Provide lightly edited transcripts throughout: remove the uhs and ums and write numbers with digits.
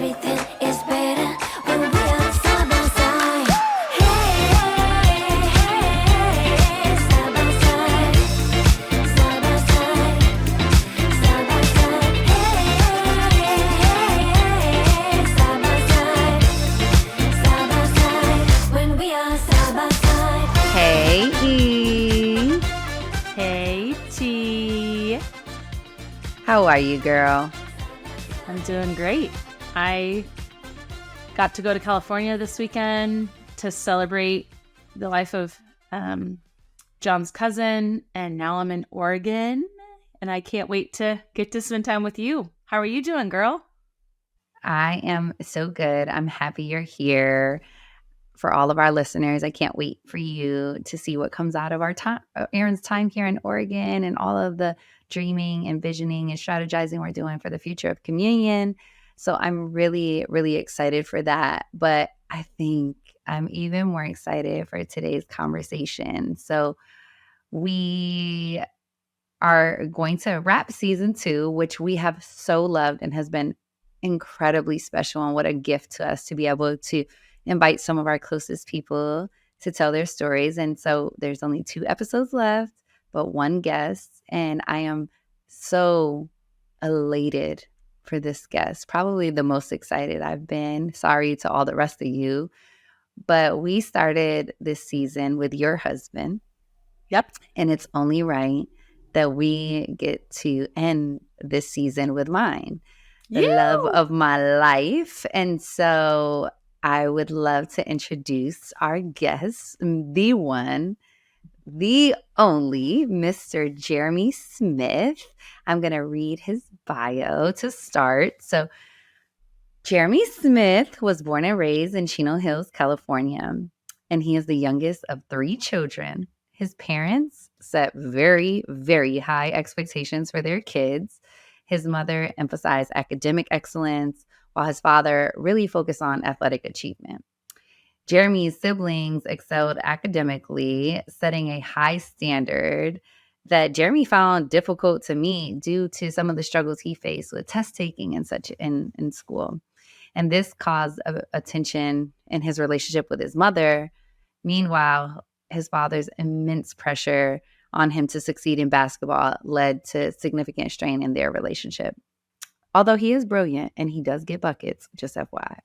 everything is better when we are side by side. Hey, side by side, side by side, side by side. Hey, side by side, when we are side by side. Hey, E. Hey, T. How are you, girl? I'm doing great. I got to go to California this weekend to celebrate the life of John's cousin, and now I'm in Oregon, and I can't wait to get to spend time with you. How are you doing, girl? I am so good. I'm happy you're here. For all of our listeners, I can't wait for you to see what comes out of our time, Erin's time here in Oregon, and all of the dreaming and visioning and strategizing we're doing for the future of Come.Union. So I'm really, really excited for that. But I think I'm even more excited for today's conversation. So we are going to wrap season 2, which we have so loved and has been incredibly special, and what a gift to us to be able to invite some of our closest people to tell their stories. And so there's only 2 episodes left, but 1 guest. And I am so elated for this guest, probably the most excited I've been. Sorry to all the rest of you. But we started this season with your husband. Yep. And it's only right that we get to end this season with mine, the love of my life. And so I would love to introduce our guest, the one, the only, Mr. Jeremy Smith. I'm going to read his bio to start. So Jeremy Smith was born and raised in Chino Hills, California, and he is the youngest of 3 children. His parents set very, very high expectations for their kids. His mother emphasized academic excellence, while his father really focused on athletic achievement. Jeremy's siblings excelled academically, setting a high standard that Jeremy found difficult to meet due to some of the struggles he faced with test taking and such in school. And this caused a tension in his relationship with his mother. Meanwhile, his father's immense pressure on him to succeed in basketball led to significant strain in their relationship. Although he is brilliant and he does get buckets, just FYI.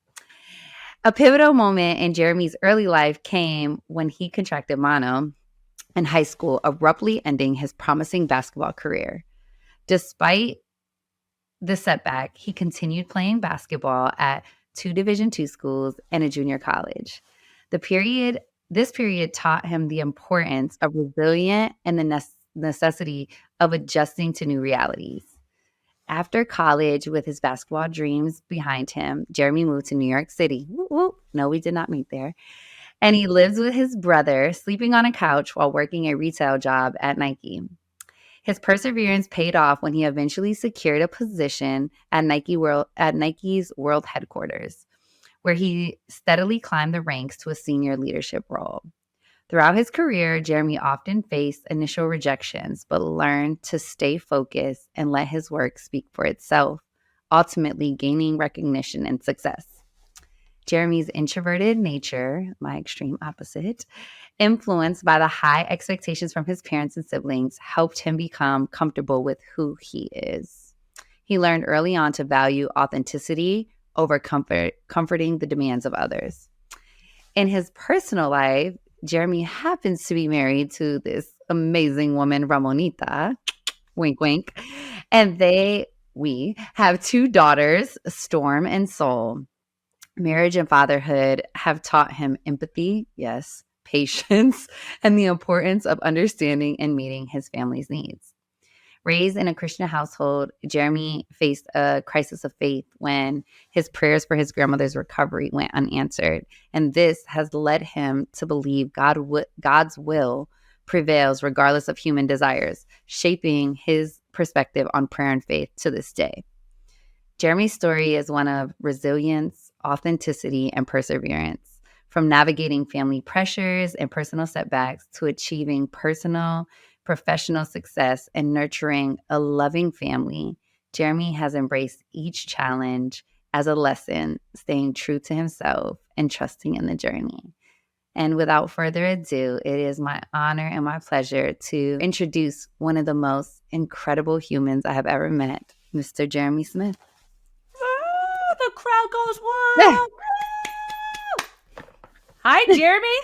A pivotal moment in Jeremy's early life came when he contracted mono in high school, abruptly ending his promising basketball career. Despite the setback, he continued playing basketball at 2 Division II schools and a junior college. This period taught him the importance of resilience and the necessity of adjusting to new realities. After college, with his basketball dreams behind him, Jeremy moved to New York City. Woo, woo. No, we did not meet there. And he lives with his brother, sleeping on a couch while working a retail job at Nike. His perseverance paid off when he eventually secured a position at Nike's world headquarters, where he steadily climbed the ranks to a senior leadership role. Throughout his career, Jeremy often faced initial rejections, but learned to stay focused and let his work speak for itself, ultimately gaining recognition and success. Jeremy's introverted nature, my extreme opposite, influenced by the high expectations from his parents and siblings, helped him become comfortable with who he is. He learned early on to value authenticity over comforting the demands of others. In his personal life, Jeremy happens to be married to this amazing woman, Ramonita, wink, wink, and we have 2 daughters, Storm and Soul. Marriage and fatherhood have taught him empathy, yes, patience, and the importance of understanding and meeting his family's needs. Raised in a Christian household, Jeremy faced a crisis of faith when his prayers for his grandmother's recovery went unanswered. And this has led him to believe God's will prevails regardless of human desires, shaping his perspective on prayer and faith to this day. Jeremy's story is one of resilience, authenticity, and perseverance. From navigating family pressures and personal setbacks to achieving personal, professional success and nurturing a loving family, Jeremy has embraced each challenge as a lesson, staying true to himself and trusting in the journey. And without further ado, it is my honor and my pleasure to introduce one of the most incredible humans I have ever met, Mr. Jeremy Smith. The crowd goes wild. Hi, Jeremy.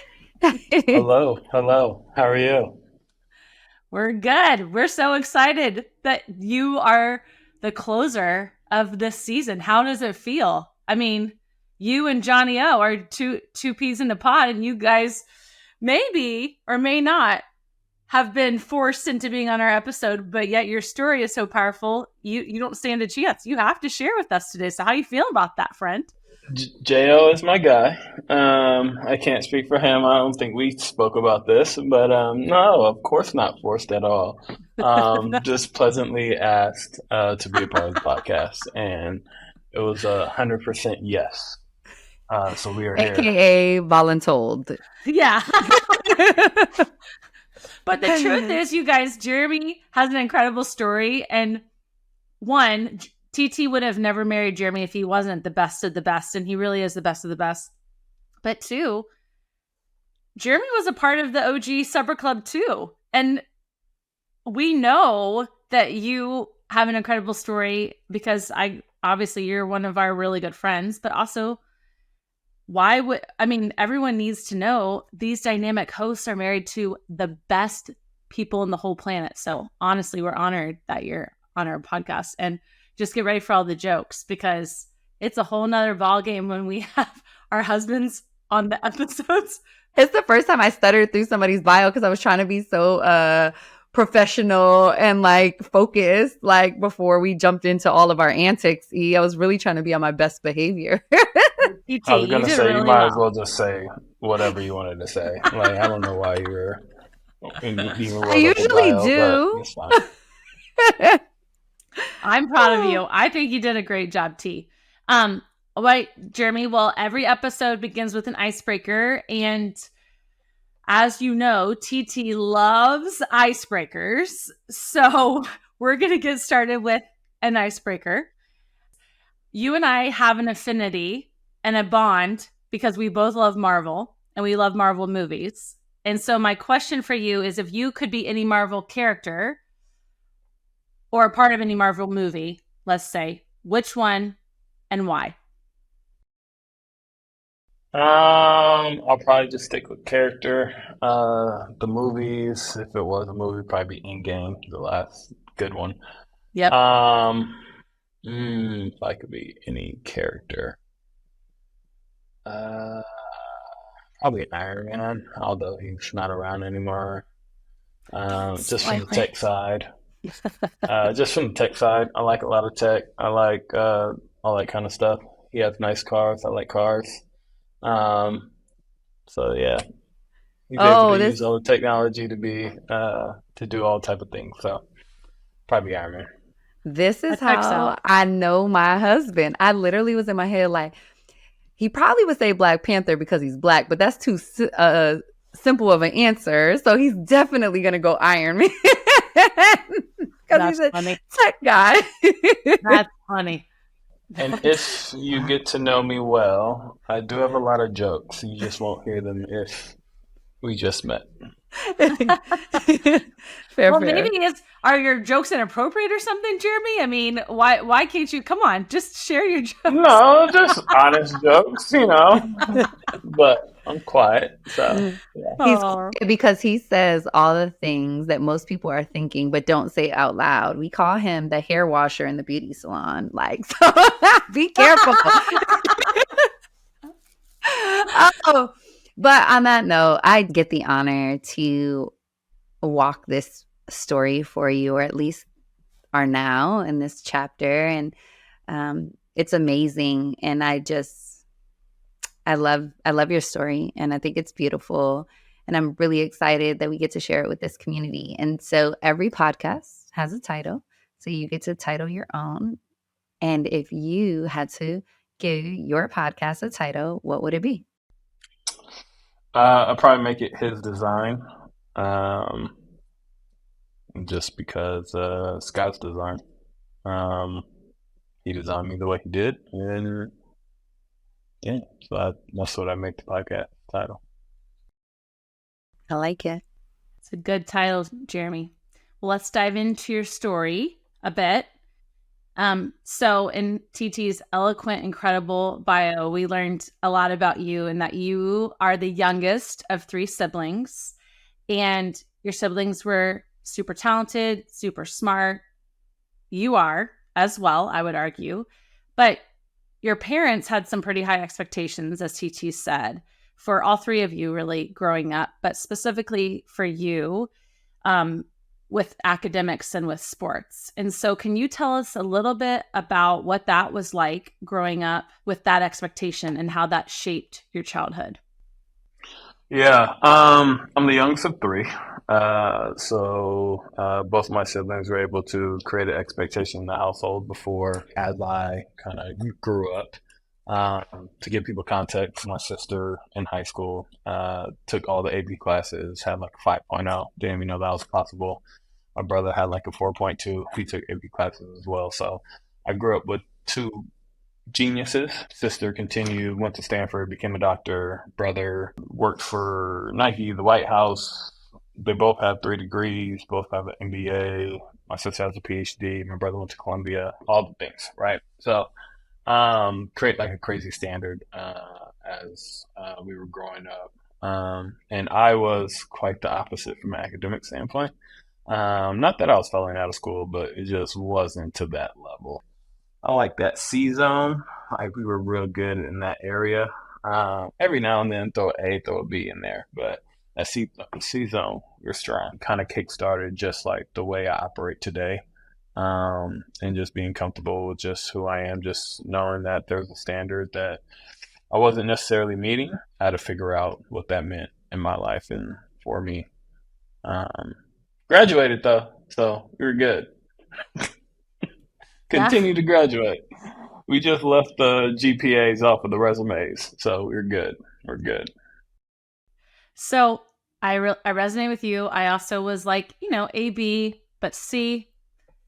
Hello. How are you? We're good. We're so excited that you are the closer of this season. How does it feel? I mean, you and Johnny O are two peas in a pod, and you guys maybe or may not have been forced into being on our episode, but yet your story is so powerful. You don't stand a chance. You have to share with us today. So how you feel about that, friend? Jo is my guy. I can't speak for him. I don't think we spoke about this, but no, of course not forced at all. Just pleasantly asked to be a part of the podcast, and it was 100% yes. So we are here. AKA voluntold. Yeah. But the truth is, you guys, Jeremy has an incredible story. And one, TT would have never married Jeremy if he wasn't the best of the best. And he really is the best of the best. But two, Jeremy was a part of the OG Supper Club too. And we know that you have an incredible story because obviously you're one of our really good friends, but also everyone needs to know these dynamic hosts are married to the best people in the whole planet. So honestly, we're honored that you're on our podcast, and just get ready for all the jokes because it's a whole nother ballgame when we have our husbands on the episodes. It's the first time I stuttered through somebody's bio because I was trying to be so professional and like focused, like before we jumped into all of our antics. I was really trying to be on my best behavior. I was going to say, you might as well just say whatever you wanted to say. Like, I don't know why you were even I usually do. It's fine. I'm proud of you. I think you did a great job, T. All right, Jeremy. Well, every episode begins with an icebreaker. And as you know, TT loves icebreakers. So we're going to get started with an icebreaker. You and I have an affinity and a bond because we both love Marvel and we love Marvel movies. And so my question for you is, if you could be any Marvel character or a part of any Marvel movie, let's say, which one and why? I'll probably just stick with character. The movies, if it was a movie, probably be Endgame, the last good one. Yep. If I could be any character, probably Iron Man, although he's not around anymore. Just from the tech side. Just from the tech side, I like a lot of tech. I like all that kind of stuff. He has nice cars. I like cars. So yeah, he's able to use all the technology to do all type of things. So probably Iron Man. This is how I know my husband. I literally was in my head like, he probably would say Black Panther because he's black, but that's too simple of an answer. So he's definitely going to go Iron Man because he's a tech guy. That's funny. And if you get to know me well, I do have a lot of jokes. You just won't hear them if we just met. fair. Maybe are your jokes inappropriate or something, Jeremy? I mean, why can't you? Come on, just share your jokes. No, just honest jokes, But I'm quiet, so yeah. He's quiet because he says all the things that most people are thinking but don't say out loud. We call him the hair washer in the beauty salon. Like, so be careful. But on that note, I get the honor to walk this story for you, or at least are now in this chapter. And it's amazing. And I love your story, and I think it's beautiful. And I'm really excited that we get to share it with this community. And so every podcast has a title. So you get to title your own. And if you had to give your podcast a title, what would it be? I'll probably make it His Design. Just because Scott's design. he designed me the way he did, and yeah, so that's what I make the podcast title. I like it. It's a good title, Jeremy. Well, let's dive into your story a bit. So in TT's eloquent, incredible bio, we learned a lot about you and that you are the youngest of 3 siblings, and your siblings were super talented, super smart. You are as well, I would argue, but your parents had some pretty high expectations, as TT said, for all 3 of you really growing up, but specifically for you, with academics and with sports. And so can you tell us a little bit about what that was like growing up with that expectation and how that shaped your childhood? Yeah, I'm the youngest of 3. So both my siblings were able to create an expectation in the household before, as I kind of grew up. To give people context, my sister in high school took all the AP classes, had like a 5.0. Didn't even know that was possible. My brother had like a 4.2. He took AP classes as well. So I grew up with 2 geniuses. Sister continued, went to Stanford, became a doctor. Brother worked for Nike, the White House. They both have 3 degrees, both have an MBA. My sister has a PhD. My brother went to Columbia. All the things, right? So create like a crazy standard as we were growing up. And I was quite the opposite from an academic standpoint. Not that I was failing out of school, but it just wasn't to that level. I like that C zone. Like we were real good in that area. Every now and then throw an A, throw a B in there, but that C zone, we're strong. Kind of kickstarted just like the way I operate today. And just being comfortable with just who I am, just knowing that there's a standard that I wasn't necessarily meeting. I had to figure out what that meant in my life and for me. Graduated though, so we were good. Continue to graduate. We just left the GPAs off of the resumes, so we're good. We're good. So I resonate with you. I also was like, A, B, but C,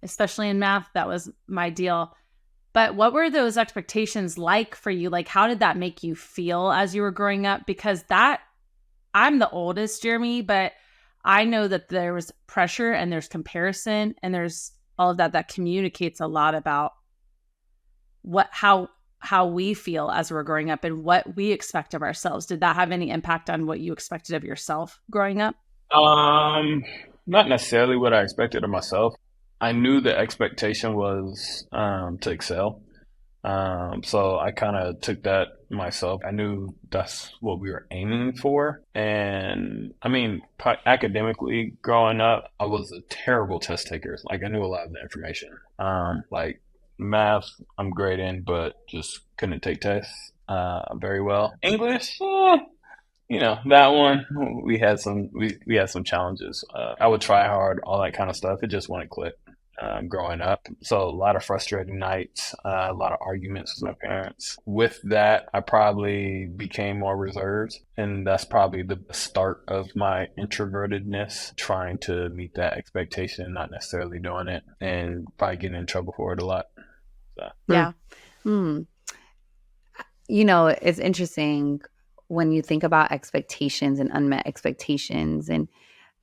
especially in math, that was my deal. But what were those expectations like for you? Like, how did that make you feel as you were growing up? Because I'm the oldest, Jeremy, but I know that there was pressure and there's comparison and there's all of that communicates a lot about how we feel as we're growing up and what we expect of ourselves. Did that have any impact on what you expected of yourself growing up? Not necessarily what I expected of myself. I knew the expectation was to excel. So I kind of took that myself. I knew that's what we were aiming for. And I mean, academically growing up, I was a terrible test taker. Like I knew a lot of the information. Like math, I'm great in, but just couldn't take tests very well. English, that one we had some challenges. I would try hard, all that kind of stuff. It just wouldn't click. Growing up. So a lot of frustrating nights, a lot of arguments with my parents. With that, I probably became more reserved. And that's probably the start of my introvertedness, trying to meet that expectation, not necessarily doing it, and probably getting in trouble for it a lot. So. Yeah. It's interesting when you think about expectations and unmet expectations, and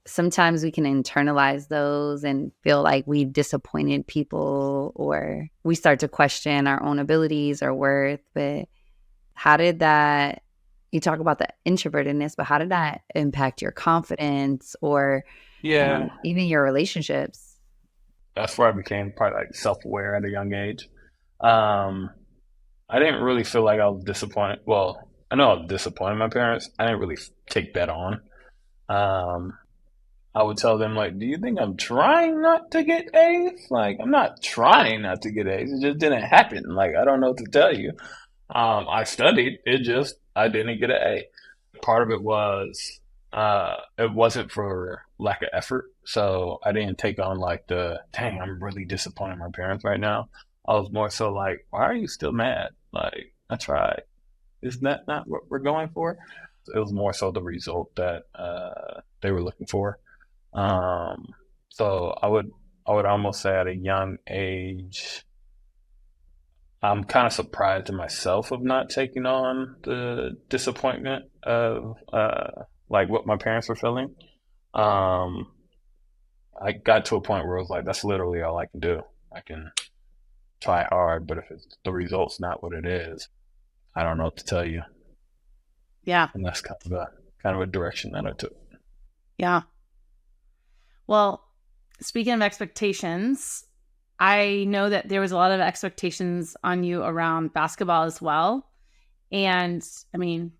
sometimes we can internalize those and feel like we've disappointed people, or we start to question our own abilities or worth. But how did that, you talk about the introvertedness, but how did that impact your confidence or even your relationships? That's where I became probably like self-aware at a young age. I didn't really feel like I was disappointed. Well, I know I was disappointed in my parents. I didn't really take that on. I would tell them, like, do you think I'm trying not to get A's? Like, I'm not trying not to get A's. It just didn't happen. Like, I don't know what to tell you. I studied. I didn't get an A. Part of it was, it wasn't for lack of effort. So I didn't take on like dang, I'm really disappointed in my parents right now. I was more so like, why are you still mad? Like, I tried. Isn't that not what we're going for? It was more so the result that they were looking for. So I would almost say at a young age, I'm kind of surprised in myself of not taking on the disappointment of like what my parents were feeling. Um, I got to a point where it was like, that's literally all I can do. I can try hard, but if the result's not what it is, I don't know what to tell you. Yeah. And that's kind of a direction that I took. Yeah. Well, speaking of expectations, I know that there was a lot of expectations on you around basketball as well. And I mean,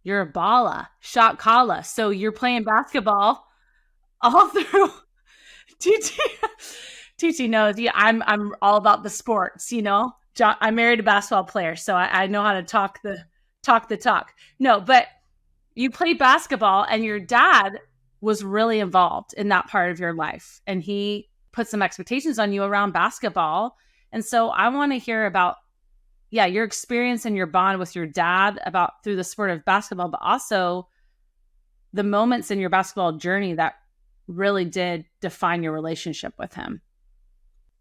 you're a baller, shot caller. So you're playing basketball all through. TT, TT knows. Yeah, I'm all about the sports. I married a basketball player, so I know how to talk the talk. No, but you played basketball, and your dad was really involved in that part of your life, and he put some expectations on you around basketball. And so I want to hear about, your experience and your bond with your dad about through the sport of basketball, but also the moments in your basketball journey that really did define your relationship with him.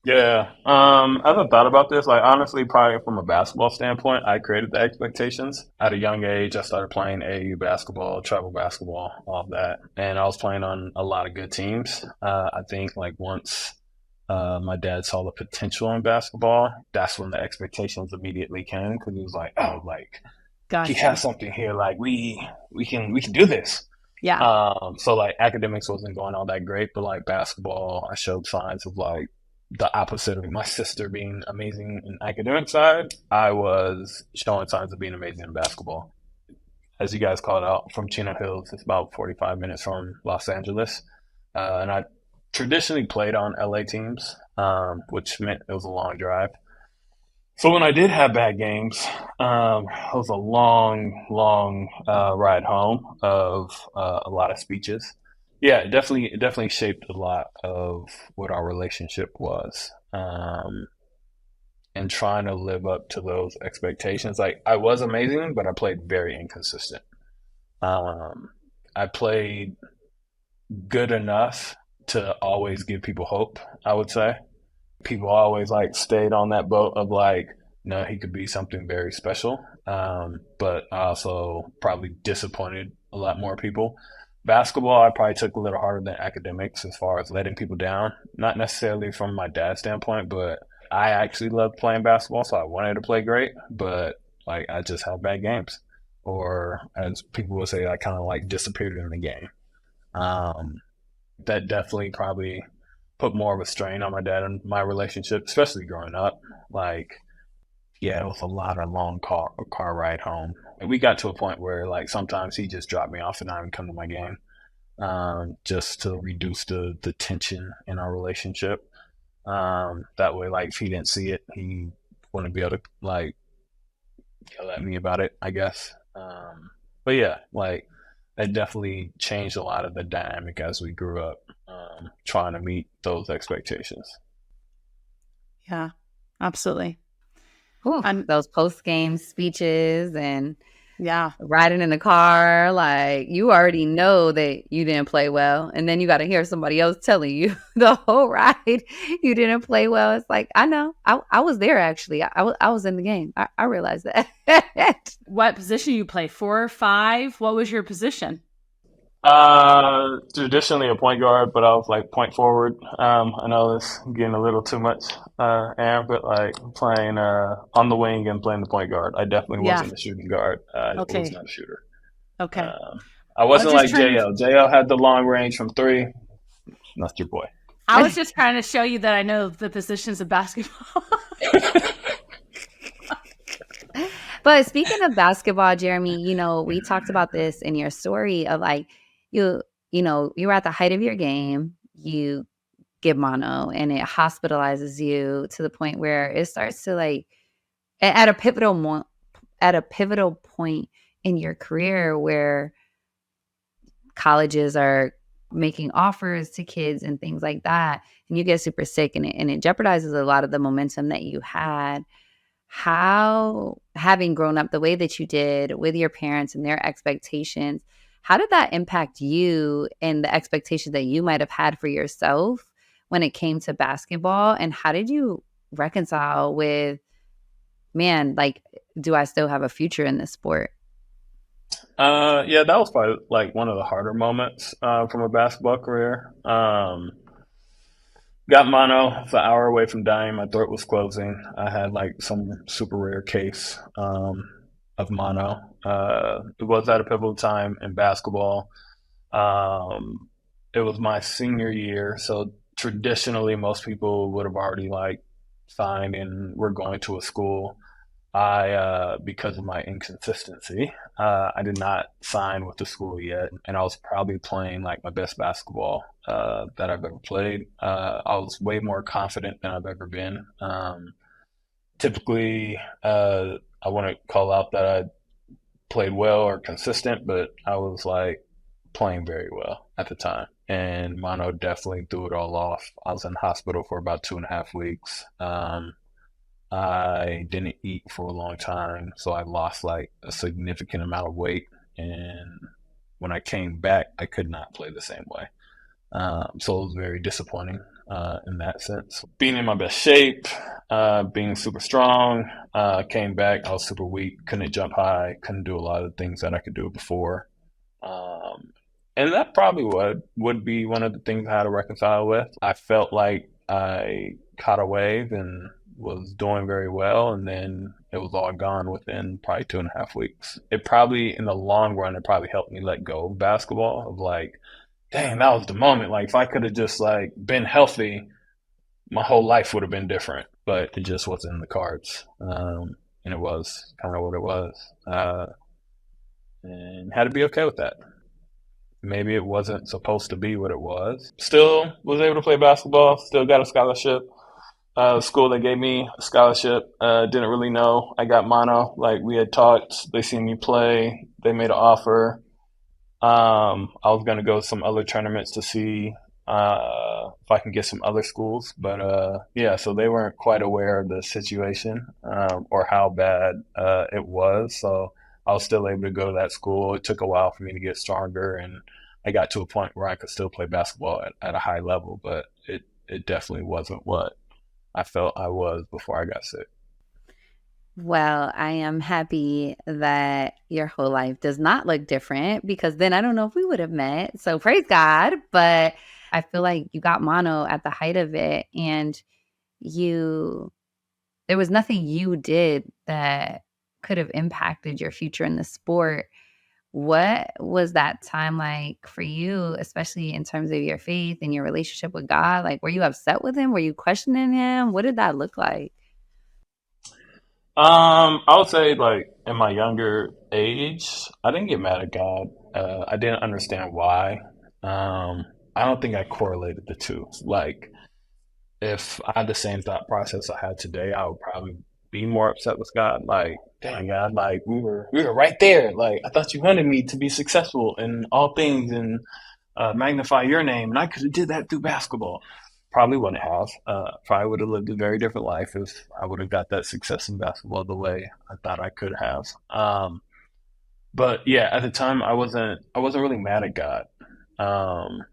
Yeah. I haven't thought about this. Like, honestly, probably from a basketball standpoint, I created the expectations. At a young age, I started playing AAU basketball, travel basketball, all of that. And I was playing on a lot of good teams. I think, like, once my dad saw the potential in basketball, that's when the expectations immediately came, because he was like, oh, like, Gotcha. he has something here. Like, we can do this. Yeah. So like academics wasn't going all that great, but like basketball, I showed signs of like the opposite of my sister being amazing in academic side. I was showing signs of being amazing in basketball. As you guys called out, from Chino Hills, it's about 45 minutes from Los Angeles. And I traditionally played on LA teams, which meant it was a long drive. So when I did have bad games, it was a long ride home of a lot of speeches. Yeah, it definitely shaped a lot of what our relationship was, and trying to live up to those expectations. Like I was amazing, but I played very inconsistent. I played good enough to always give people hope, I would say. People always like stayed on that boat of like, no, he could be something very special. But I also probably disappointed a lot more people. Basketball, I probably took a little harder than academics as far as letting people down. Not necessarily from my dad's standpoint, but I actually loved playing basketball, so I wanted to play great. But like, I just had bad games, or as people would say, I kind of like disappeared in the game. Um, that definitely probably put more of a strain on my dad and my relationship, especially growing up. Like, yeah, it was a lot of long car ride home. And we got to a point where like sometimes he just dropped me off and I would come to my game, just to reduce the tension in our relationship. That way, like if he didn't see it, he wouldn't be able to like yell at me about it, I guess. But yeah, like it definitely changed a lot of the dynamic as we grew up, trying to meet those expectations. Yeah, absolutely. Ooh, those post-game speeches and Yeah. riding in the car, like you already know that you didn't play well, and then you got to hear somebody else telling you the whole ride you didn't play well. It's like, I know, I was there actually. I was in the game. I realized that. What position you play? 4 or 5? What was your position? Traditionally a point guard, but I was like point forward. I know it's getting a little too much, Aaron, but like playing on the wing and playing the point guard. I definitely Yeah. wasn't a shooting guard. I Okay. was not a shooter. Okay. I wasn't I'm like just trying to- JL. JL had the long range from 3. Not your boy. I was just trying to show you that I know the positions of basketball. But speaking of basketball, Jeremy, we talked about this in your story of like you were at the height of your game, you get mono, and it hospitalizes you to the point where it starts to like at a pivotal point in your career where colleges are making offers to kids and things like that, and you get super sick, and it jeopardizes a lot of the momentum that you had. How, having grown up the way that you did with your parents and their expectations, how did that impact you and the expectations that you might have had for yourself when it came to basketball? And how did you reconcile with man, like, do I still have a future in this sport? Yeah, that was probably like one of the harder moments from a basketball career. Got mono, I was an hour away from dying. My throat was closing. I had like some super rare case of mono. It was at a pivotal time in basketball. Um, it was my senior year, so traditionally most people would have already like signed and were going to a school. I, because of my inconsistency, I did not sign with the school yet, and I was probably playing like my best basketball that I've ever played. I was way more confident than I've ever been. Typically, I wouldn't call out that I played well or consistent, but I was like playing very well at the time. And mono definitely threw it all off. I was in hospital for about 2.5 weeks. I didn't eat for a long time, so I lost like a significant amount of weight. And when I came back, I could not play the same way. So it was very disappointing in that sense. Being in my best shape, being super strong, came back. I was super weak, couldn't jump high, couldn't do a lot of the things that I could do before. Um, and that probably would be one of the things I had to reconcile with. I felt like I caught a wave and was doing very well, and then it was all gone within probably 2.5 weeks. It probably, in the long run, it probably helped me let go of basketball. Of like, dang, that was the moment. Like, if I could have just like been healthy, my whole life would have been different. But it just wasn't in the cards, and it was kind of what it was, and had to be okay with that. Maybe it wasn't supposed to be what it was. Still was able to play basketball. Still got a scholarship. School that gave me a scholarship didn't really know I got mono. Like we had talked. They seen me play. They made an offer. I was gonna go to some other tournaments to see if I can get some other schools, but yeah, so they weren't quite aware of the situation or how bad it was. So I was still able to go to that school. It took a while for me to get stronger, and I got to a point where I could still play basketball at a high level, but it definitely wasn't what I felt I was before I got sick. Well, I am happy that your whole life does not look different, because then I don't know if we would have met. So praise God. But I feel like you got mono at the height of it, and you, there was nothing you did that could have impacted your future in the sport. What was that time like for you, especially in terms of your faith and your relationship with God? Like, were you upset with him? Were you questioning him? What did that look like? I would say like in my younger age, I didn't get mad at God. I didn't understand why. I don't think I correlated the two. Like if I had the same thought process I had today, I would probably be more upset with God. Like, dang God, like we were right there. Like I thought you wanted me to be successful in all things and magnify your name, and I could have did that through basketball. Probably wouldn't have. Probably would have lived a very different life if I would have got that success in basketball the way I thought I could have. But yeah, at the time I wasn't really mad at God. Um,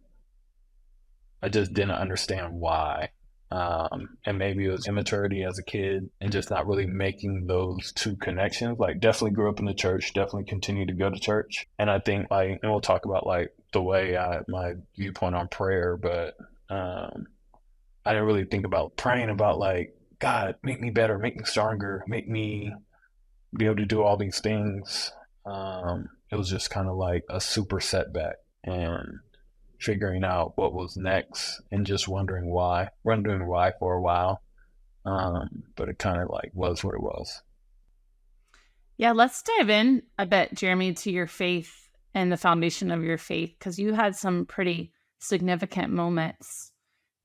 I just didn't understand why. And maybe it was immaturity as a kid and just not really making those two connections. Like, definitely grew up in the church, definitely continue to go to church. And I think, like, and we'll talk about like the way my viewpoint on prayer, but I didn't really think about praying about like, God, make me better, make me stronger, make me be able to do all these things. It was just kind of like a super setback. And figuring out what was next and just wondering why for a while. But it kind of like was what it was. Yeah, let's dive in a bit, Jeremy, to your faith and the foundation of your faith, because you had some pretty significant moments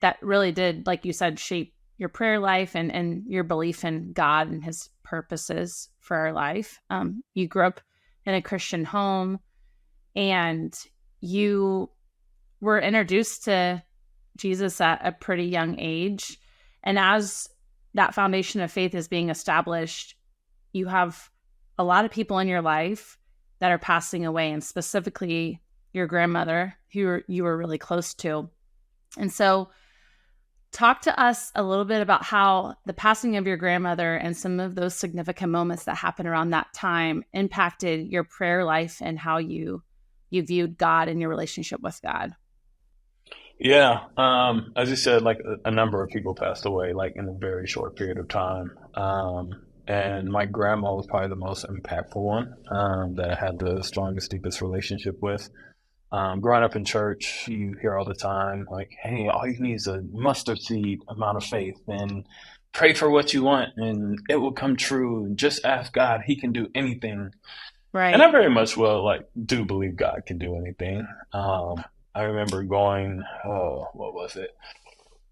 that really did, like you said, shape your prayer life and your belief in God and his purposes for our life. You grew up in a Christian home, and you were introduced to Jesus at a pretty young age. And as that foundation of faith is being established, you have a lot of people in your life that are passing away, and specifically your grandmother, who you were really close to. And so talk to us a little bit about how the passing of your grandmother and some of those significant moments that happened around that time impacted your prayer life and how you viewed God and your relationship with God. Yeah, as you said, like a number of people passed away, like in a very short period of time. And my grandma was probably the most impactful one that I had the strongest, deepest relationship with. Growing up in church, you hear all the time, like, hey, all you need is a mustard seed amount of faith and pray for what you want and it will come true. And just ask God, He can do anything. And Right. I very much do believe God can do anything. I remember going, oh, what was it?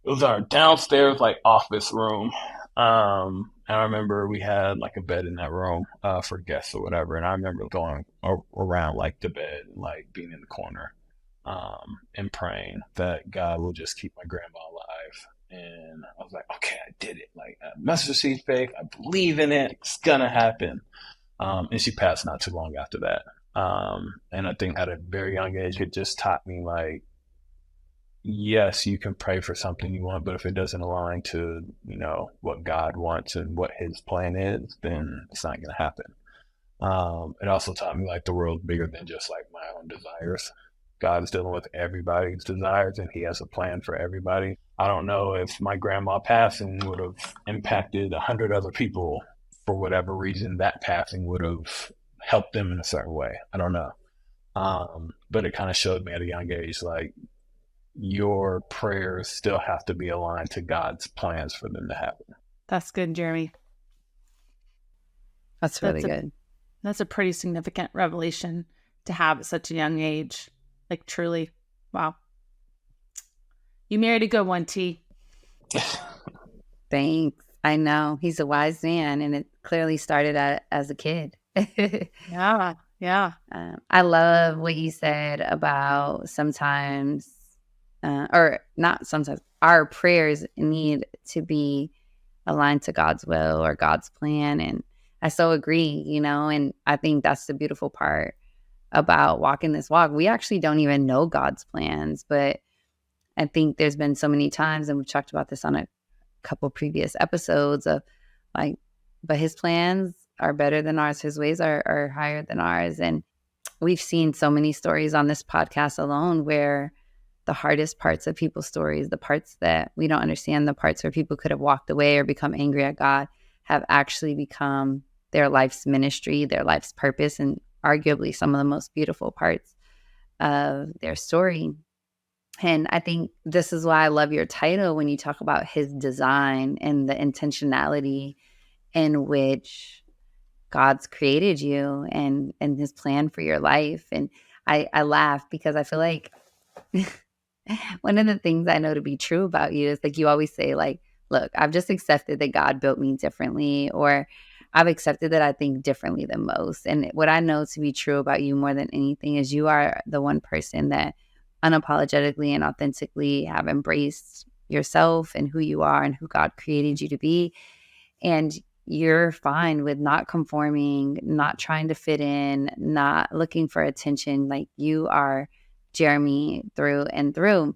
It was our downstairs like office room. And I remember we had like a bed in that room for guests or whatever. And I remember going around like the bed, like being in the corner, and praying that God will just keep my grandma alive. And I was like, okay, I did it. Like mustard seed faith, I believe in it. It's gonna happen. And she passed not too long after that. And I think at a very young age, it just taught me like, yes, you can pray for something you want, but if it doesn't align to, what God wants and what His plan is, then it's not going to happen. It also taught me like the world's bigger than just like my own desires. God is dealing with everybody's desires and He has a plan for everybody. I don't know if my grandma passing would have impacted 100 other people for whatever reason. That passing would have helped them in a certain way. I don't know. But it kind of showed me at a young age, like, your prayers still have to be aligned to God's plans for them to happen. That's good, Jeremy. That's really good. That's a pretty significant revelation to have at such a young age. Like, truly, wow. You married a good one, T. Thanks. I know. He's a wise man, and it clearly started as a kid. Yeah. I love what you said about sometimes, or not sometimes, our prayers need to be aligned to God's will or God's plan. And I so agree, and I think that's the beautiful part about walking this walk. We actually don't even know God's plans, but I think there's been so many times, and we've talked about this on a couple previous episodes of like, but His plans are better than ours. His ways are higher than ours. And we've seen so many stories on this podcast alone where the hardest parts of people's stories, the parts that we don't understand, the parts where people could have walked away or become angry at God, have actually become their life's ministry, their life's purpose, and arguably some of the most beautiful parts of their story. And I think this is why I love your title when you talk about His design and the intentionality in which God's created you and His plan for your life. And I laugh because I feel like one of the things I know to be true about you is like you always say like, look, I've just accepted that God built me differently, or I've accepted that I think differently than most. And what I know to be true about you more than anything is you are the one person that unapologetically and authentically have embraced yourself and who you are and who God created you to be. And you're fine with not conforming, not trying to fit in, not looking for attention. Like you are Jeremy through and through.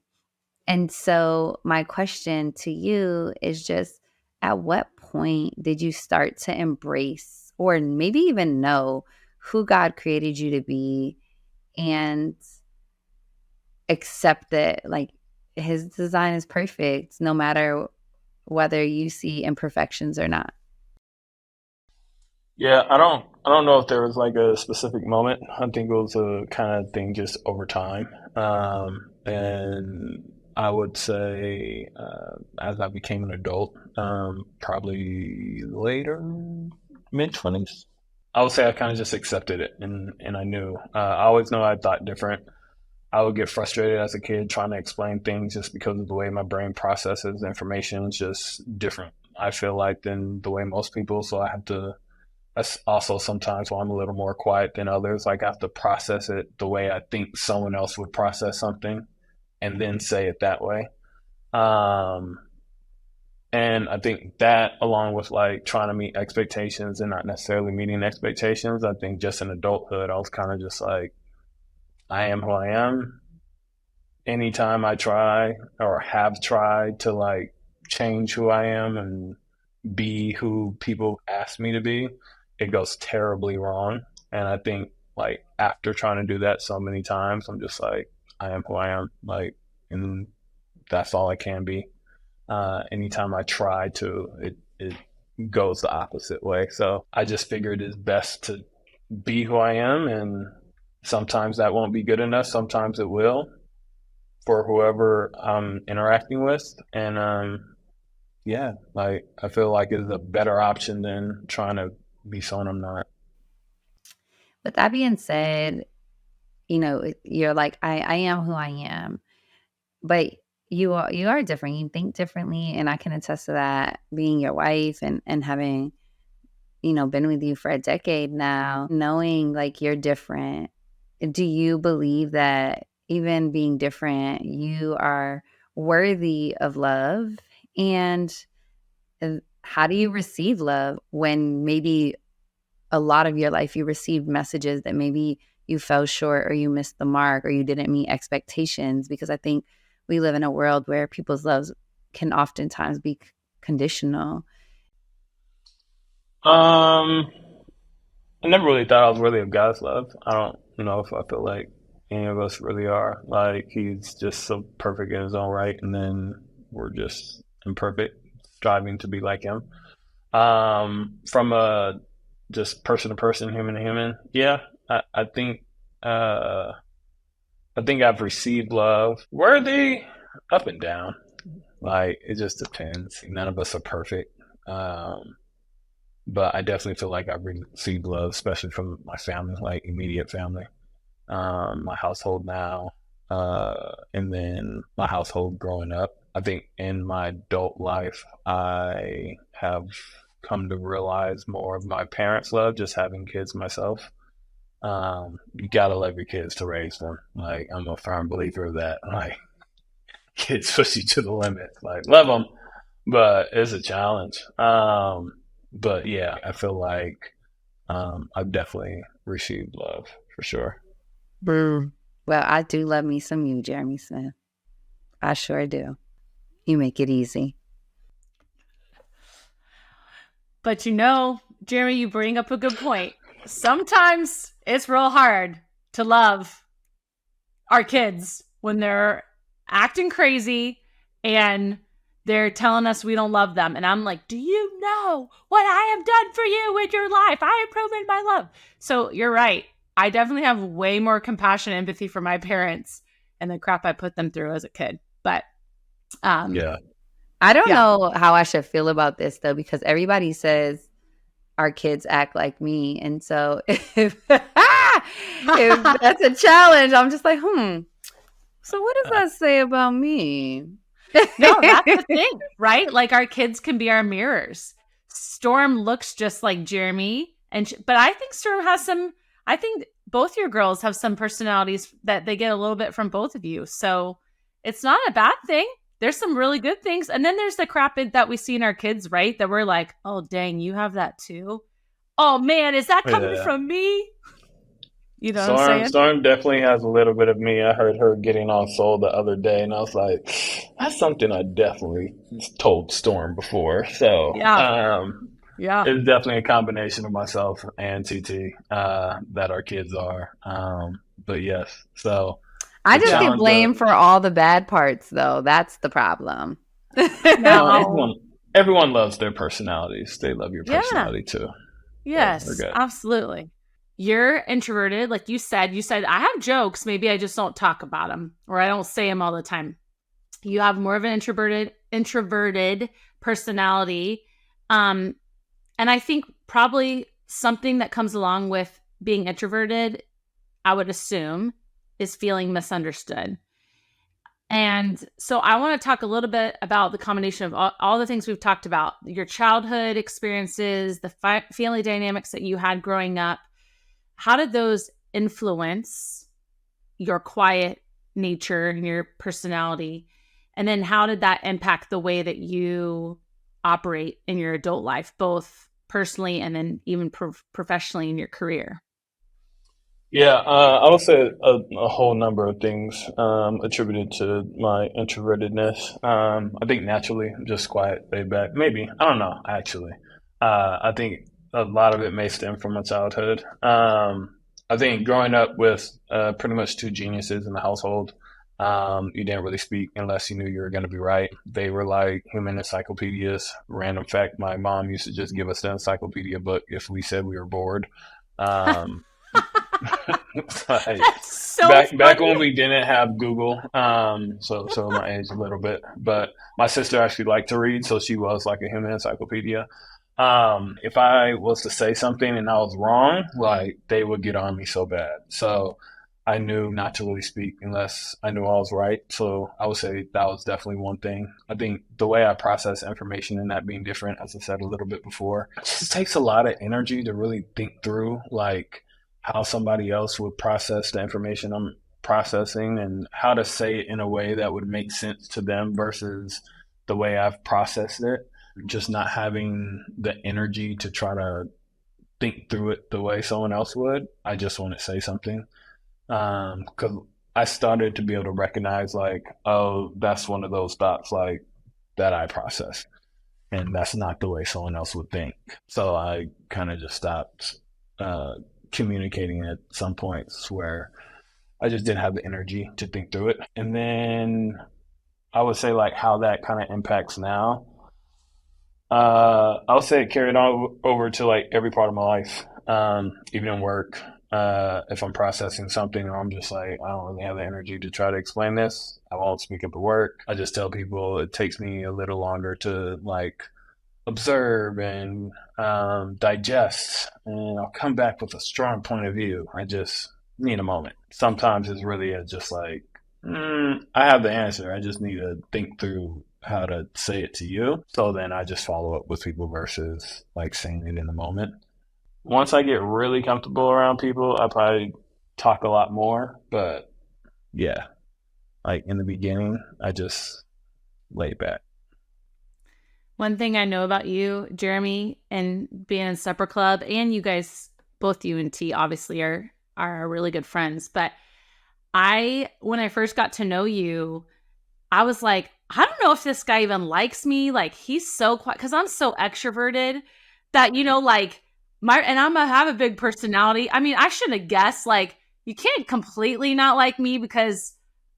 And so my question to you is just, at what point did you start to embrace or maybe even know who God created you to be and accept that like His design is perfect no matter whether you see imperfections or not? Yeah, I don't know if there was like a specific moment. I think it was a kind of thing just over time. And I would say as I became an adult, probably later, mid-20s, I would say I kind of just accepted it and I knew. I always know I thought different. I would get frustrated as a kid trying to explain things just because of the way my brain processes information is just different, I feel like, than the way most people. So I have to, that's also sometimes why I'm a little more quiet than others. Like I have to process it the way I think someone else would process something and then say it that way. And I think that along with like trying to meet expectations and not necessarily meeting expectations, I think just in adulthood, I was kind of just like, I am who I am. anytime I try or have tried to like change who I am and be who people ask me to be, it goes terribly wrong. And I think like after trying to do that so many times, I'm just like, I am who I am. Like, and that's all I can be. Anytime I try to, it goes the opposite way. So I just figured it's best to be who I am, and sometimes that won't be good enough. Sometimes it will for whoever I'm interacting with, and yeah, like I feel like it's a better option than trying to be someone I'm not. With that being said, you're like, I am who I am, but you are different. You think differently, and I can attest to that. Being your wife and having been with you for a decade now, knowing like you're different. Do you believe that even being different, you are worthy of love? And how do you receive love when maybe a lot of your life you received messages that maybe you fell short or you missed the mark or you didn't meet expectations? Because I think we live in a world where people's loves can oftentimes be conditional. Um, I never really thought I was worthy of God's love. I don't know if I feel like any of us really are. Like he's just so perfect in his own right, and then we're just imperfect, striving to be like him. From a just person to person, human to human, yeah, I think I think I've received love. Worthy, up and down. Like it just depends. None of us are perfect. But I definitely feel like I've received love, especially from my family, like immediate family, my household now, and then my household growing up. I think in my adult life, I have come to realize more of my parents' love, just having kids myself. You gotta love your kids to raise them. Like I'm a firm believer of that. Like kids push you to the limit. Like love them, but it's a challenge. But yeah, I feel like I've definitely received love for sure. Boo. Well, I do love me some you, Jeremy Smith. I sure do. You make it easy. But Jeremy, you bring up a good point. Sometimes it's real hard to love our kids when they're acting crazy and they're telling us we don't love them. And I'm like, do you know what I have done for you with your life? I have proven my love. So you're right. I definitely have way more compassion and empathy for my parents and the crap I put them through as a kid. But Yeah. I don't know how I should feel about this though, because everybody says our kids act like me. And so if that's a challenge, I'm just like, so what does that say about me? No, that's the thing, right? Like our kids can be our mirrors. Storm looks just like Jeremy, but I think Storm has some. I think both your girls have some personalities that they get a little bit from both of you. So it's not a bad thing. There's some really good things, and then there's the crap that we see in our kids, right? That we're like, oh dang, you have that too. Oh man, is that coming from me? You know what I'm saying? Storm definitely has a little bit of me. I heard her getting on Soul the other day, and I was like, that's something I definitely told Storm before. So, yeah, it's definitely a combination of myself and TT that our kids are. But yes, so I just get blamed for all the bad parts, though. That's the problem. No. Everyone loves their personalities. They love your personality too. Yes, absolutely. You're introverted, like you said. You said, I have jokes. Maybe I just don't talk about them or I don't say them all the time. You have more of an introverted personality. And I think probably something that comes along with being introverted, I would assume, is feeling misunderstood. And so I want to talk a little bit about the combination of all the things we've talked about, your childhood experiences, the family dynamics that you had growing up. How did those influence your quiet nature and your personality? And then how did that impact the way that you operate in your adult life, both personally and then even professionally in your career? Yeah, I would say a whole number of things attributed to my introvertedness. I think naturally, I'm just quiet, laid back. Maybe I don't know. Actually, I think a lot of it may stem from my childhood. I think growing up with pretty much two geniuses in the household, you didn't really speak unless you knew you were going to be right. They were like human encyclopedias. Random fact: my mom used to just give us the encyclopedia book if we said we were bored. Um, like That's so back funny. when we didn't have Google, so my age a little bit, but my sister actually liked to read, so she was like a human encyclopedia. If I was to say something and I was wrong, like they would get on me so bad. So I knew not to really speak unless I knew I was right. So I would say that was definitely one thing. I think the way I process information and that being different, as I said a little bit before, it just takes a lot of energy to really think through like how somebody else would process the information I'm processing and how to say it in a way that would make sense to them versus the way I've processed it. Just not having the energy to try to think through it the way someone else would. I just want to say something because I started to be able to recognize like, oh, that's one of those thoughts like that I process, and that's not the way someone else would think. So I kind of just stopped uh, communicating at some points where I just didn't have the energy to think through it. And then I would say like how that kind of impacts now. I would say it carried on over to like every part of my life, even in work. If I'm processing something or I'm just like, I don't really have the energy to try to explain this, I won't speak up at work. I just tell people it takes me a little longer to like observe and digest, and I'll come back with a strong point of view. I just need a moment. Sometimes it's really just like, I have the answer. I just need to think through how to say it to you. So then I just follow up with people versus like saying it in the moment. Once I get really comfortable around people, I probably talk a lot more. But yeah, like in the beginning, I just lay back. One thing I know about you, Jeremy, and being in supper club, and you guys, both you and T, obviously are really good friends. But when I first got to know you, I was like, I don't know if this guy even likes me. Like, he's so quiet because I'm so extroverted that, like and I have a big personality. I mean, I shouldn't have guessed. Like, you can't completely not like me because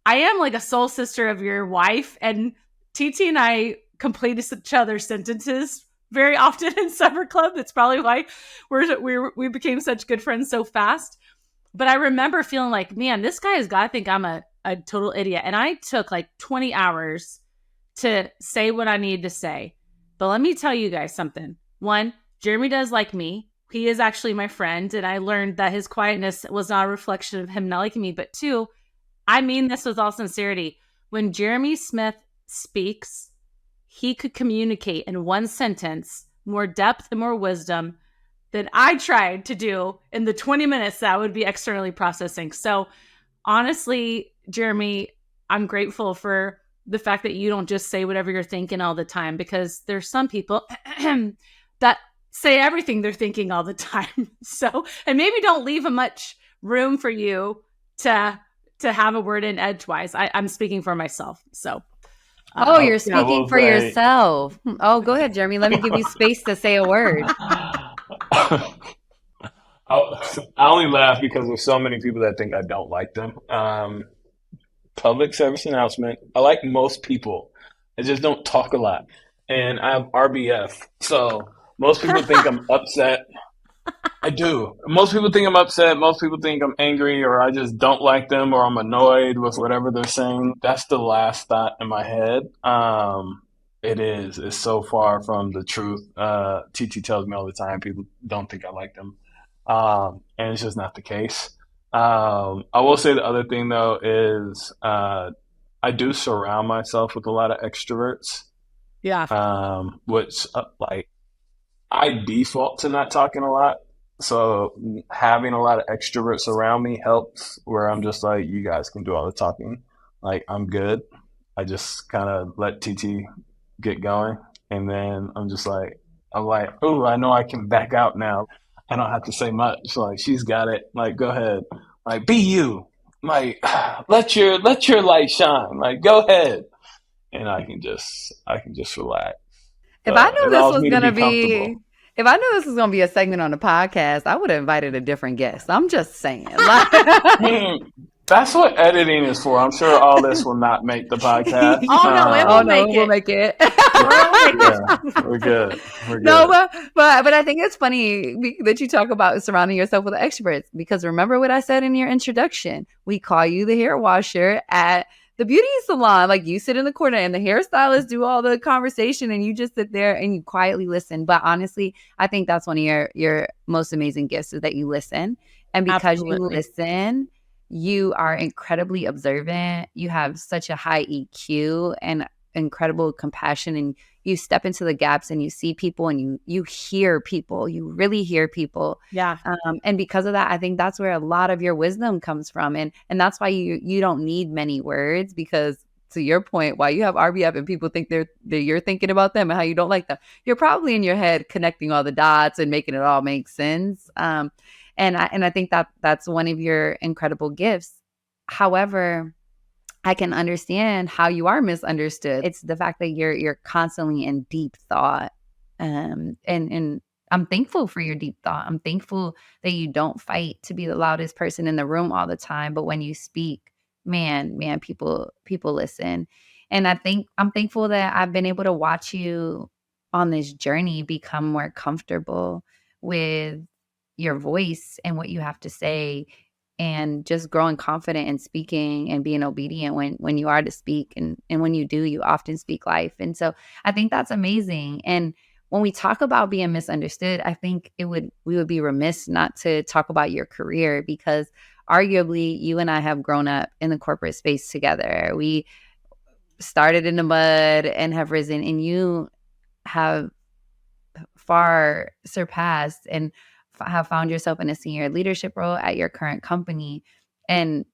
I am like a soul sister of your wife. And TT and I complete each other's sentences very often in supper club. That's probably why we became such good friends so fast. But I remember feeling like, man, this guy has got to think I'm a total idiot. And I took like 20 hours to say what I needed to say. But let me tell you guys something. One, Jeremy does like me. He is actually my friend. And I learned that his quietness was not a reflection of him not liking me. But two, I mean this with all sincerity. When Jeremy Smith speaks, he could communicate in one sentence more depth and more wisdom than I tried to do in the 20 minutes that I would be externally processing. So honestly, Jeremy, I'm grateful for the fact that you don't just say whatever you're thinking all the time, because there's some people that say everything they're thinking all the time. So, and maybe don't leave much room for you to have a word in edgewise. I'm speaking for myself. So, Oh, you're yeah. I speaking will for say, yourself. Oh, go ahead, Jeremy. Let me give you space to say a word. I only laugh because there's so many people that think I don't like them. Public service announcement. I like most people. I just don't talk a lot. And I have RBF. So most people think I'm upset. I do. Most people think I'm upset. Most people think I'm angry or I just don't like them or I'm annoyed with whatever they're saying. That's the last thought in my head. It is. It's so far from the truth. TT tells me all the time people don't think I like them. And it's just not the case. I will say the other thing though is I do surround myself with a lot of extroverts, Yeah. which like I default to not talking a lot. So having a lot of extroverts around me helps where I'm just like, you guys can do all the talking. Like I'm good. I just kind of let TT get going. And then I'm like, oh, I know I can back out now. I don't have to say much. Like, she's got it. Like, go ahead. Like, be you. Like, let your light shine. Like, go ahead. And I can just relax. If I It knew this allows was me to gonna be be, comfortable. if I knew this was gonna be a segment on the podcast, I would have invited a different guest. I'm just saying. Like, I mean, that's what editing is for. I'm sure all this will not make the podcast. Oh no, it oh will no, make we'll it. make it. We'll make Yeah, it. we're good. We're No, good. but I think it's funny that you talk about surrounding yourself with experts, because remember what I said in your introduction. We call you the hair washer at the beauty salon. Like, you sit in the corner and the hairstylists do all the conversation and you just sit there and you quietly listen. But honestly, I think that's one of your most amazing gifts, is that you listen. And because you Absolutely. listen, you are incredibly observant. You have such a high EQ and incredible compassion, and you step into the gaps and you see people and you hear people. You really hear people. Yeah. And because of that, I think that's where a lot of your wisdom comes from. And that's why you don't need many words, because to your point, while you have RBF and people think that you're thinking about them and how you don't like them, you're probably in your head connecting all the dots and making it all make sense. And I think that that's one of your incredible gifts. However, I can understand how you are misunderstood. It's the fact that you're constantly in deep thought. And I'm thankful for your deep thought. I'm thankful that you don't fight to be the loudest person in the room all the time, but when you speak, man, people listen. And I think I'm thankful that I've been able to watch you on this journey become more comfortable with your voice and what you have to say, and just growing confident in speaking and being obedient when you are to speak, and when you do, you often speak life. And so I think that's amazing. And when we talk about being misunderstood, I think we would be remiss not to talk about your career, because arguably you and I have grown up in the corporate space together. We started in the mud and have risen, and you have far surpassed and have found yourself in a senior leadership role at your current company. And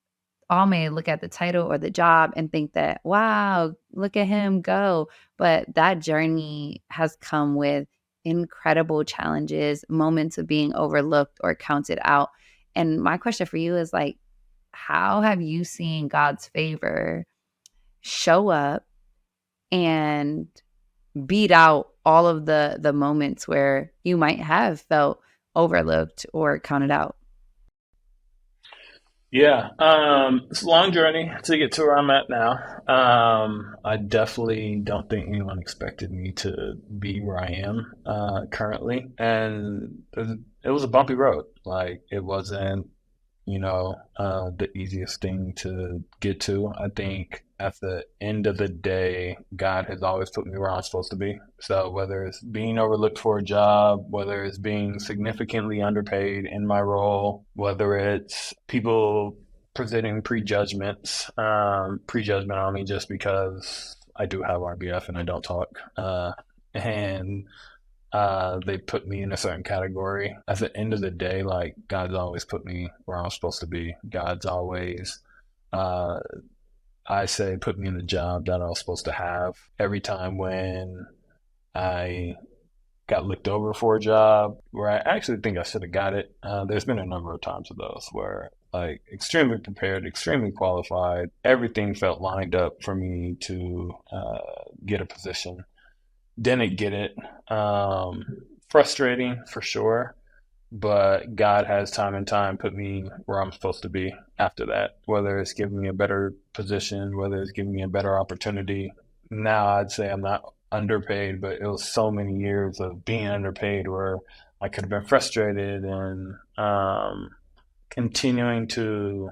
all may look at the title or the job and think that, wow, look at him go. But that journey has come with incredible challenges, moments of being overlooked or counted out. And my question for you is, like, how have you seen God's favor show up and beat out all of the moments where you might have felt overlooked or counted out? Yeah, it's a long journey to get to where I'm at now. I definitely don't think anyone expected me to be where I am currently, and it was a bumpy road. Like, it wasn't, the easiest thing to get to. I think at the end of the day, God has always put me where I'm supposed to be. So whether it's being overlooked for a job, whether it's being significantly underpaid in my role, whether it's people presenting prejudgment on me just because I do have RBF and I don't talk, and they put me in a certain category. At the end of the day, like, God's always put me where I'm supposed to be. God's always, I say, put me in the job that I was supposed to have. Every time when I got looked over for a job where I actually think I should have got it, there's been a number of times of those where, like, extremely prepared, extremely qualified, everything felt lined up for me to get a position. Didn't get it. Frustrating for sure, but God has time and time put me where I'm supposed to be after that, whether it's giving me a better position, whether it's giving me a better opportunity. Now I'd say I'm not underpaid, but it was so many years of being underpaid where I could have been frustrated, and continuing to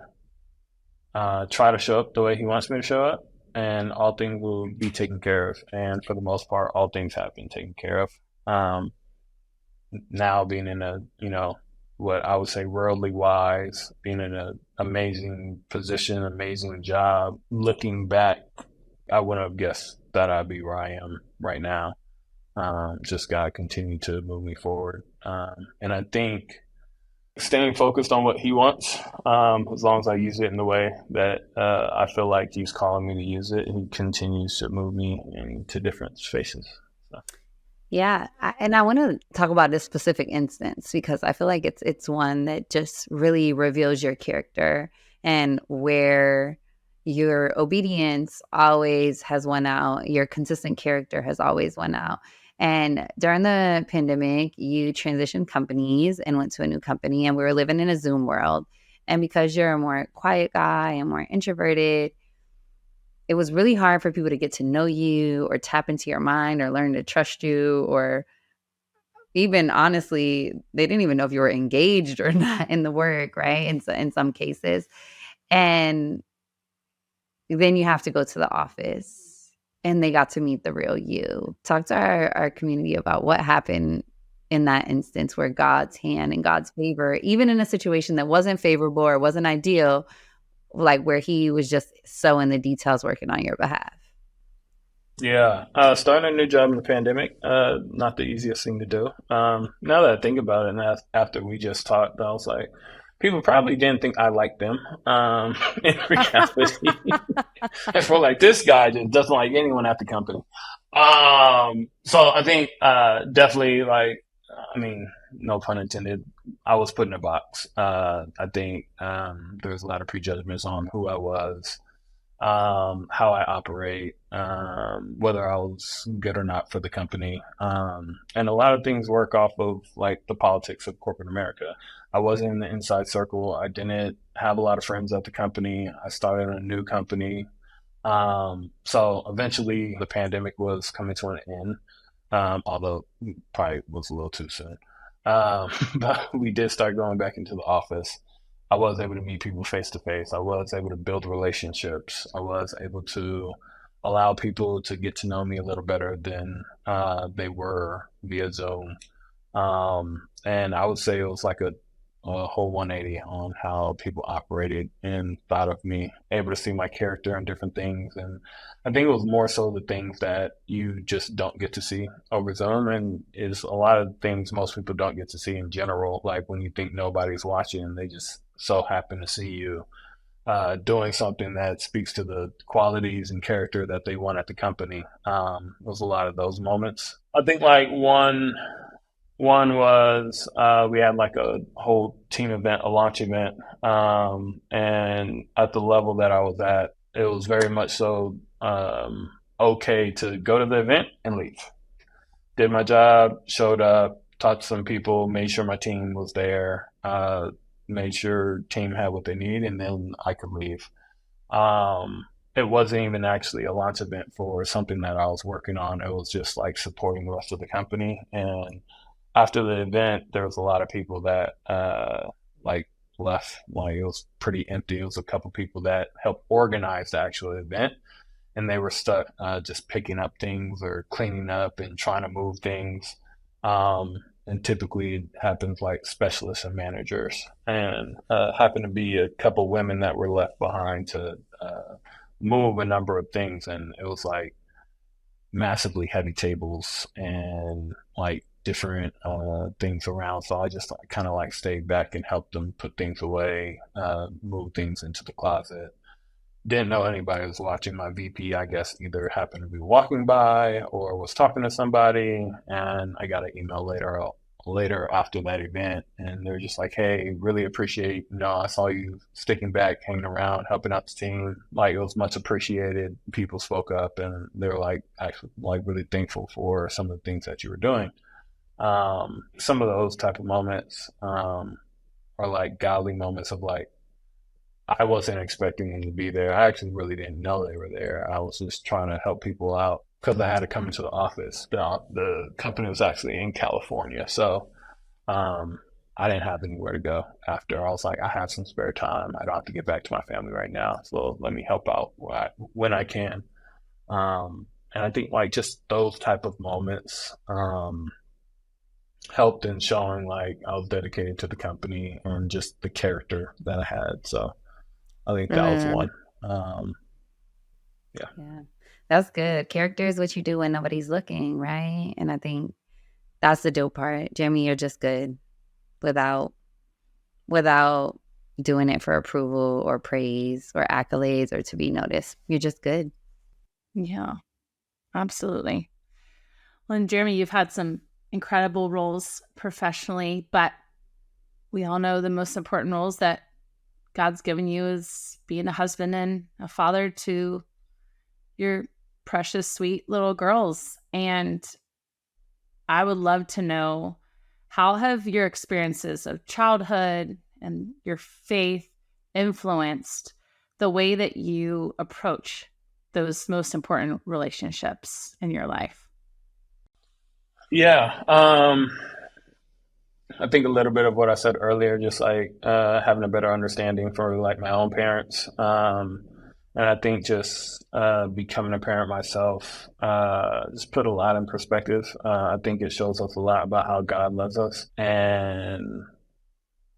try to show up the way he wants me to show up, and all things will be taken care of. And for the most part, all things have been taken care of. Now being in a, what I would say worldly wise, being in an amazing position, amazing job, looking back, I wouldn't have guessed that I'd be where I am right now. Just God continue to move me forward. And I think staying focused on what he wants, as long as I use it in the way that I feel like he's calling me to use it, he continues to move me into different spaces. So. Yeah, and I want to talk about this specific instance because I feel like it's one that just really reveals your character and where your obedience always has won out, your consistent character has always won out. And during the pandemic, you transitioned companies and went to a new company, and we were living in a Zoom world. And because you're a more quiet guy and more introverted, it was really hard for people to get to know you or tap into your mind or learn to trust you, or even honestly, they didn't even know if you were engaged or not in the work, right? In some cases. And then you have to go to the office and they got to meet the real you. Talk to our community about what happened in that instance where God's hand and God's favor, even in a situation that wasn't favorable or wasn't ideal, like where he was just so in the details working on your behalf. Yeah, starting a new job in the pandemic, not the easiest thing to do. Now that I think about it, and after we just talked, I was like, people probably didn't think I liked them. In reality, I feel like this guy just doesn't like anyone at the company. So I think definitely, like, I mean, no pun intended, I was put in a box. I think there's a lot of prejudgments on who I was, how I operate, whether I was good or not for the company. And a lot of things work off of like the politics of corporate America. I wasn't in the inside circle. I didn't have a lot of friends at the company. I started a new company. So eventually the pandemic was coming to an end, although probably was a little too soon. But we did start going back into the office. I was able to meet people face to face. I was able to build relationships. I was able to allow people to get to know me a little better than they were via Zoom. And I would say it was like a whole 180 on how people operated and thought of me, able to see my character and different things. And I think it was more so the things that you just don't get to see over Zoom, and is a lot of things most people don't get to see in general. Like when you think nobody's watching, they just so happen to see you doing something that speaks to the qualities and character that they want at the company. There's a lot of those moments. I think like one was we had like a whole team event, a launch event, and at the level that I was at, it was very much so okay to go to the event and leave. Did my job, showed up, talked to some people, made sure my team was there, made sure team had what they need, and then I could leave. It wasn't even actually a launch event for something that I was working on. It was just like supporting the rest of the company. And after the event, there was a lot of people that like left. Like it was pretty empty. It was a couple people that helped organize the actual event, and they were stuck just picking up things or cleaning up and trying to move things. And typically it happens like specialists and managers, and happened to be a couple women that were left behind to move a number of things. And it was like massively heavy tables and like different things around. So I just kind of like stayed back and helped them put things away, move things into the closet. Didn't know anybody was watching. My VP, I guess, either happened to be walking by or was talking to somebody. And I got an email later after that event, and they're just like, "Hey, really appreciate, I saw you sticking back, hanging around, helping out the team. Like it was much appreciated." People spoke up, and they were like, actually, like really thankful for some of the things that you were doing. Some of those type of moments are like godly moments of like, I wasn't expecting them to be there. I actually really didn't know they were there. I was just trying to help people out because I had to come into the office. The company was actually in California, so I didn't have anywhere to go after. I was like, I have some spare time. I don't have to get back to my family right now, so let me help out when I can. And I think like just those type of moments helped in showing like I was dedicated to the company and just the character that I had. So I think that was one. Yeah. Yeah. That's good. Character is what you do when nobody's looking, right? And I think that's the dope part. Jimmy, you're just good without doing it for approval or praise or accolades or to be noticed. You're just good. Yeah, absolutely. Well, and Jeremy, you've had some incredible roles professionally, but we all know the most important roles that God's given you is being a husband and a father to your precious, sweet little girls. And I would love to know, how have your experiences of childhood and your faith influenced the way that you approach those most important relationships in your life? Yeah. I think a little bit of what I said earlier, just like having a better understanding for like my own parents. And I think just becoming a parent myself just put a lot in perspective. I think it shows us a lot about how God loves us and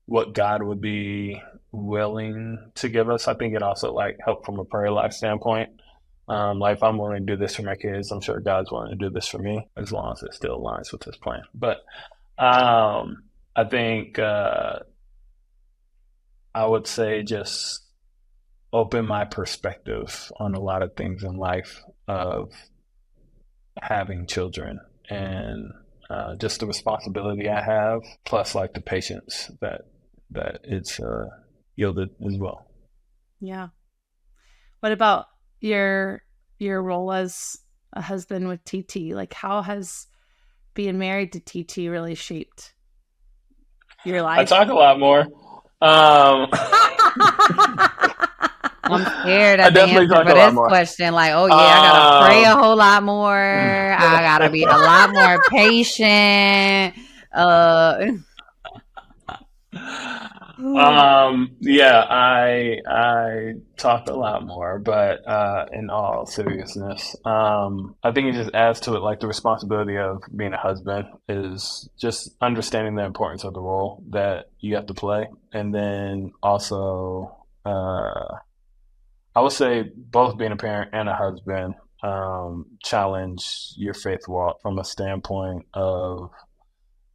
what God would be willing to give us. I think it also like helped from a prayer life standpoint. Like if I'm willing to do this for my kids, I'm sure God's willing to do this for me as long as it still aligns with His plan. But I think I would say just open my perspective on a lot of things in life of having children and just the responsibility I have, plus like the patience that it's yielded as well. Yeah. What about your role as a husband with TT? Like, how has being married to TT really shaped your I life? talk a lot more. I'm scared I of the definitely answer talk for a lot this more. question. Like, oh yeah, I gotta pray a Um, whole lot more. I gotta be a lot more patient. yeah, I talk a lot more, but in all seriousness, I think it just adds to it like the responsibility of being a husband is just understanding the importance of the role that you have to play, and then also I would say both being a parent and a husband challenge your faith walk from a standpoint of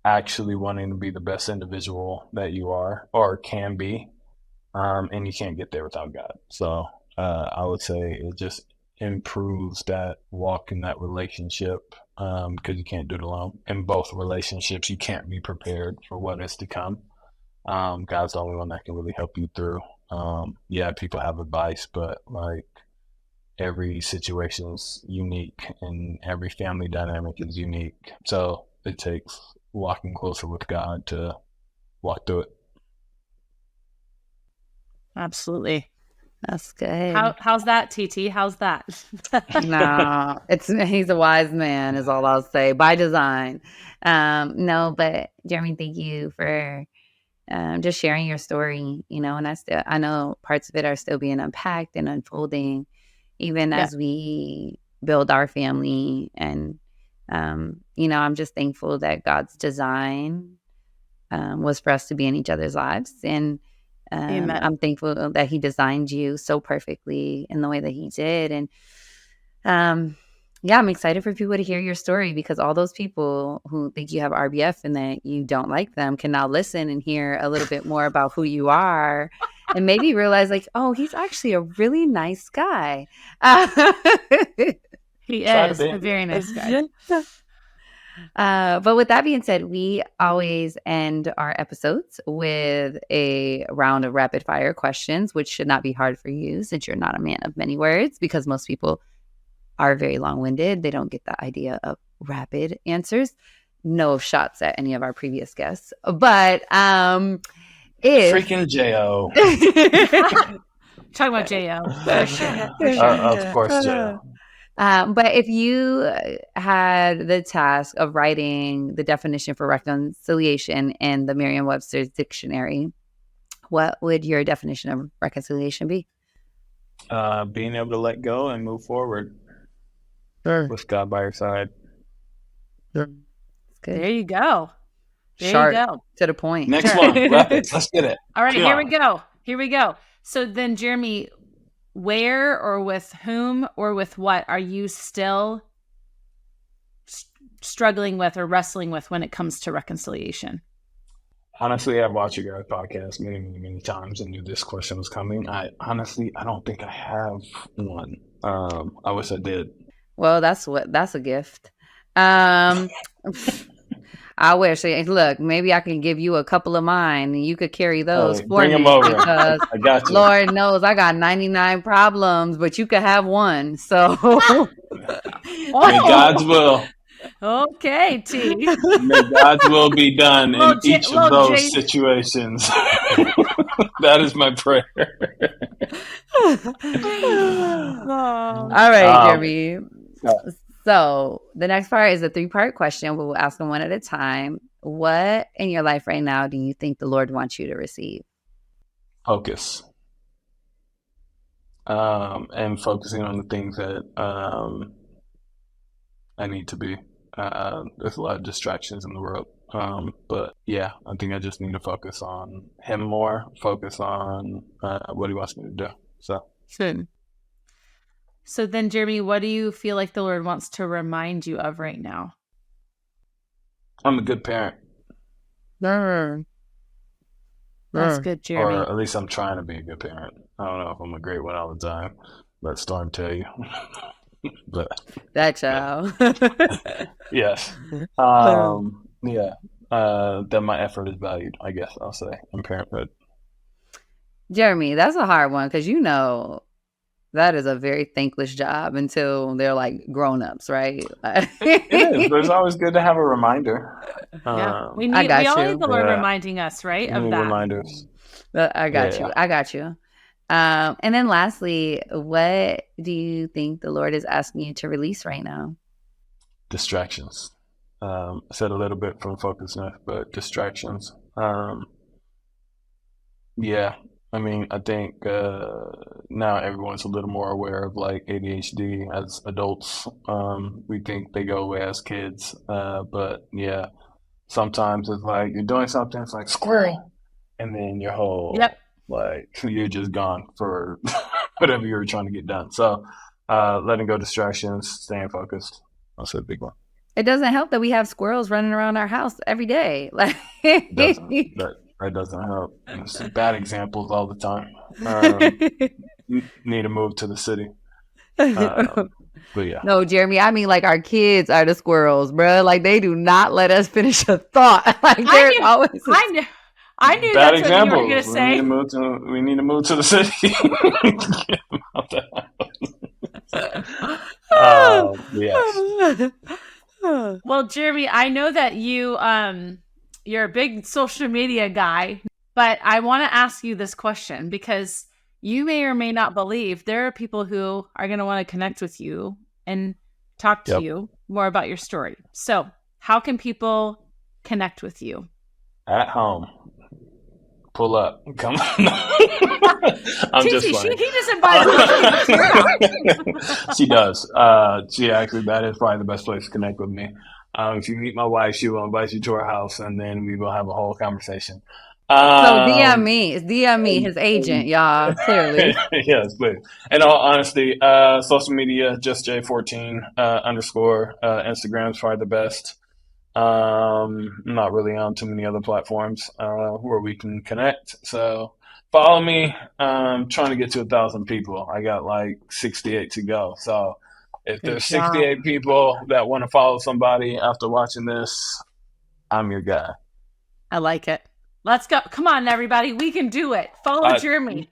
actually wanting to be the best individual that you are or can be, and you can't get there without God. So I would say it just improves that walk in that relationship because you can't do it alone. In both relationships, you can't be prepared for what is to come. God's the only one that can really help you through. Yeah, people have advice, but like every situation is unique and every family dynamic is unique. So it takes walking closer with God to walk through it. Absolutely. That's good. How's that, TT? How's that? No, he's a wise man, is all I'll say, by design. No, but Jeremy, thank you for just sharing your story. And I know parts of it are still being unpacked and unfolding, even Yeah. as we build our family. And I'm just thankful that God's design was for us to be in each other's lives. And Amen. I'm thankful that He designed you so perfectly in the way that He did. And yeah, I'm excited for people to hear your story, because all those people who think you have RBF and that you don't like them can now listen and hear a little bit more about who you are, and maybe realize like, oh, he's actually a really nice guy. He Try to is be. a very nice guy. But with that being said, we always end our episodes with a round of rapid fire questions, which should not be hard for you since you're not a man of many words, because most people are very long-winded. They don't get the idea of rapid answers. No shots at any of our previous guests. But if Freaking J.O. Talking about J.O. For sure. For sure. Of course, J.O. But if you had the task of writing the definition for reconciliation in the Merriam-Webster's dictionary, what would your definition of reconciliation be? Being able to let go and move forward Sure. with God by your side. That's good. There you go. There Sharp, you go. to the point. Next Sure. one, rapids. Let's get it. All right, Come here on. we go. Here we go. So then, Jeremy, where or with whom or with what are you still struggling with or wrestling with when it comes to reconciliation? Honestly, I've watched your guys' podcast many times and knew this question was coming. I don't think I have one. I wish I did. Well, that's a gift. Um, I wish. Look, maybe I can give you a couple of mine, and you could carry those Hey, for bring them me over. because I got you. Lord knows I got 99 problems, but you could have one. So, May God's will. Okay, T. May God's will be done in each of Little those J. situations. That is my prayer. Oh. all right, Um, Jeremy. yeah, So the next part is a 3-part question. We'll ask them one at a time. What in your life right now do you think the Lord wants you to receive? focus. And focusing on the things that I need to be. There's a lot of distractions in the world. But yeah, I think I just need to focus on him more, focus on what he wants me to do. So Good. So then, Jeremy, what do you feel like the Lord wants to remind you of right now? I'm a good parent, That's good, Jeremy. or at least I'm trying to be a good parent. I don't know if I'm a great one all the time. Let Storm tell you. But That child. yes, yeah, that my effort is valued, I guess I'll say, in parenthood. Jeremy, that's a hard one because that is a very thankless job until they're like grown-ups, right? It is, but it's always good to have a reminder. Yeah, we I got all you. need the Lord Yeah. reminding us, right, We of need that. reminders. I got Yeah. you. I got you. And then lastly, what do you think the Lord is asking you to release right now? Distractions. I said a little bit from focusness, but distractions. Yeah, I mean, I think now everyone's a little more aware of like ADHD as adults. We think they go away as kids, but yeah, sometimes it's like you're doing something, it's like squirrel, and then your whole Yep. like you're just gone for whatever you were trying to get done. So, letting go distractions, staying focused. That's a big one. It doesn't help that we have squirrels running around our house every day. Like It doesn't. That doesn't help. It's bad examples all the time. Need to move to the city. But yeah, No, Jeremy, I mean like our kids are the squirrels, bro. Like they do not let us finish a thought. Like there's always I knew bad that's what you were examples. going to say. We need to move to the city. Get them out the house. Yes. Well, Jeremy, I know that you're a big social media guy, but I want to ask you this question because you may or may not believe there are people who are going to want to connect with you and talk to Yep. you more about your story. So, how can people connect with you? At home. Pull up. Come on. I'm just TT, playing. he just invited us to your house. She does. She actually, that is probably the best place to connect with me. If you meet my wife, she will invite you to her house, and then we will have a whole conversation. So DM me. It's DM me, his agent, y'all. Clearly. Yes, please. In all honesty, social media, just J14 underscore. Instagram's probably the best. Not really on too many other platforms where we can connect. So follow me. Trying to get to 1,000 people. I got like 68 to go. So if Good there's job. 68 people that want to follow somebody after watching this, I'm your guy. I like it. Let's go. Come on, everybody. We can do it. Follow Jeremy.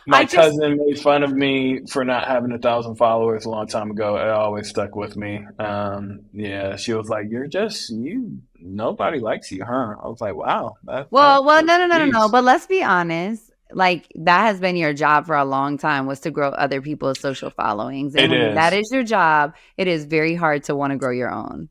My cousin made fun of me for not having 1,000 followers a long time ago. It always stuck with me. Yeah, she was like, "You're just you. Nobody likes you, huh?" I was like, "Wow." Well, no. But let's be honest. Like that has been your job for a long time was to grow other people's social followings. And when that is your job, it is very hard to want to grow your own.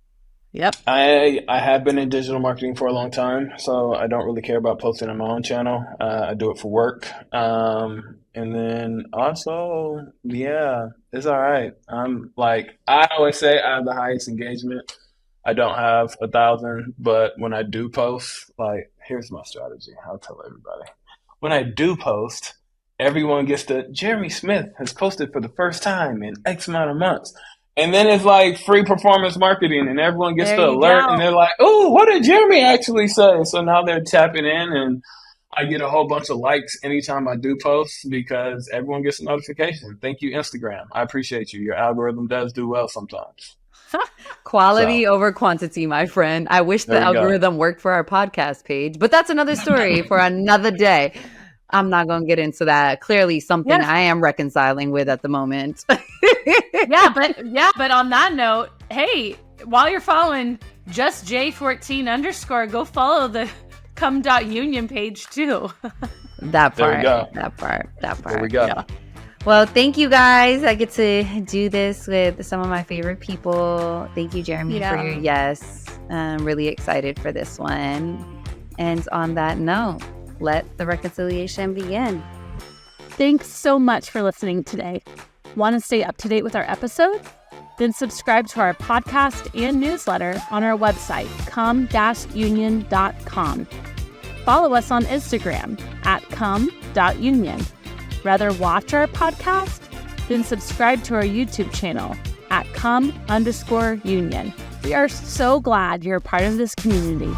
Yep. I have been in digital marketing for a long time, so I don't really care about posting on my own channel. I do it for work. And then also, yeah, it's all right. I'm like, I always say I have the highest engagement. I don't have 1,000, but when I do post, like, here's my strategy. I'll tell everybody. When I do post, everyone gets Jeremy Smith has posted for the first time in X amount of months. And then it's like free performance marketing, and everyone gets the alert, and they're like, "Oh, what did Jeremy actually say?" So now they're tapping in, and I get a whole bunch of likes anytime I do post because everyone gets a notification. Thank you, Instagram. I appreciate you. Your algorithm does do well sometimes. Quality over quantity, my friend. I wish the There we go. algorithm worked for our podcast page, but that's another story for another day. I'm not going to get into that. Clearly something Yeah. I am reconciling with at the moment. But on that note, hey, while you're following just J14_, go follow the Come.Union page too. That There we part. go. That part. There we go. Yeah. Well, thank you guys. I get to do this with some of my favorite people. Thank you, Jeremy, for your yes. I'm really excited for this one. And on that note, let the reconciliation begin. Thanks so much for listening today. Want to stay up to date with our episode? Then subscribe to our podcast and newsletter on our website, Come.Union.com. Follow us on Instagram at Come.Union. Rather watch our podcast? Then subscribe to our YouTube channel at Come_Union. We are so glad you're a part of this community.